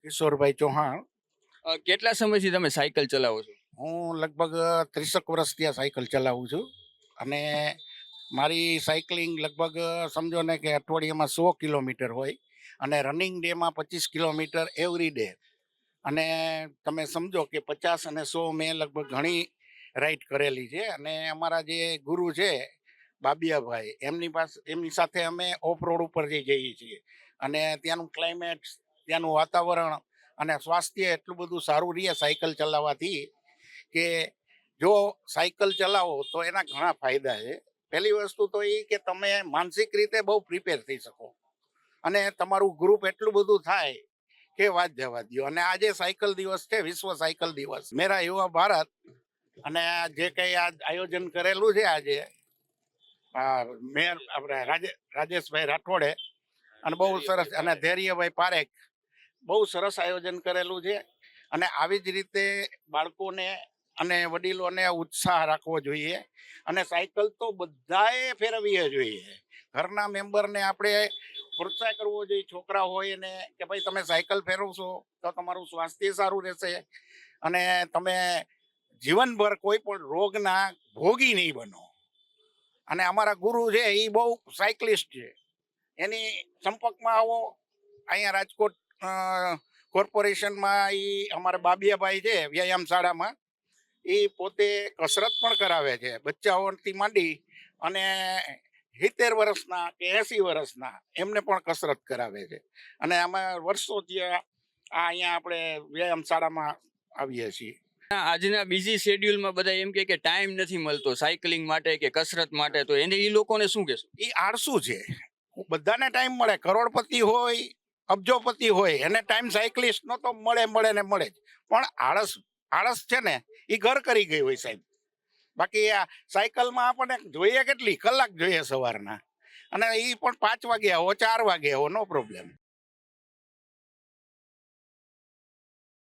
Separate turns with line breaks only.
કિશોરભાઈ ચૌહાણ.
કેટલા સમયથી તમે સાયકલ ચલાવો છો?
હું લગભગ 30 વર્ષથી આ સાયકલ ચલાવું છું. અને મારી સાયકલિંગ લગભગ સમજો ને કે અઠવાડિયામાં 100 કિલોમીટર હોય અને રનિંગ ડેમાં 25 કિલોમીટર એવરી ડે. અને તમે સમજો કે 50 અને 100 મેં લગભગ ઘણી રાઈડ કરેલી છે. અને અમારા જે ગુરુ છે બાબિયાભાઈ, એમની સાથે અમે ઓફ રોડ ઉપર જઈએ છીએ. અને ત્યાંનું ક્લાઇમેટ, ત્યાંનું વાતાવરણ અને સ્વાસ્થ્ય એટલું બધું સારું રહે સાયકલ ચલાવવાથી કે જો સાયકલ ચલાવો તો એના ઘણા ફાયદા છે. પહેલી વસ્તુ તો એ કે તમે માનસિક રીતે બહુ પ્રિપેર થઈ શકો અને તમારું ગ્રુપ એટલું બધું થાય કે વાત જવા દો. અને આજે સાયકલ દિવસ છે, વિશ્વ સાયકલ દિવસ, મેરા યુવા ભારત. અને આ જે કંઈ આ આયોજન કરેલું છે આજે મેયર આપણે રાજેશભાઈ રાઠોડે, અને બહુ સરસ, અને ધૈર્યભાઈ પારેખ, બહુ સરસ આયોજન કરેલું છે. અને આવી જ રીતે બાળકોને અને વડીલોને ઉત્સાહ રાખવો જોઈએ. અને સાયકલ તો બધાએ ફેરવવી જોઈએ. ઘરના મેમ્બરને આપણે પ્રોત્સાહન કરવો જોઈએ. છોકરા હોય ને કે ભાઈ તમે સાયકલ ફેરવશો તો તમારું સ્વાસ્થ્ય સારું રહેશે અને તમે જીવનભર કોઈ પણ રોગના ભોગી નહીં બનો. અને અમારા ગુરુ છે એ બહુ સાયકલિસ્ટ છે, એની સંપર્કમાં આવો. અહીંયા રાજકોટ કોર્પોરેશનમાં એ અમારા બાબિયાભાઈ છે વ્યાયામ શાળામાં, એ પોતે કસરત પણ કરાવે છે બચ્ચાઓથી માંડી અને 70 વર્ષના કે 80 વર્ષના એમને પણ કસરત કરાવે છે. અને અમે વર્ષોથી અહીંયા આપણે વ્યાયામ શાળામાં આવીએ છીએ.
આજના બિઝી શેડ્યુલમાં બધા એમ કે ટાઈમ નથી મળતો સાયકલિંગ માટે કે કસરત માટે, તો એને એ લોકોને શું કહેશો?
એ આળસુ છે. બધાને ટાઈમ મળે, કરોડપતિ હોય, અબજોપતિ હોય, એને ટાઈમ સાયકલિસ્ટ નો તો મળે ને મળે જ. પણ આળસ છે ને એ ઘર કરી ગઈ હોય સાહેબ. બાકી આ સાયકલમાં આપણને જોઈએ કેટલી કલાક જોઈએ સવારના, અને એ પણ 5 વાગે આવો, 4 વાગે આવો, નો પ્રોબ્લેમ.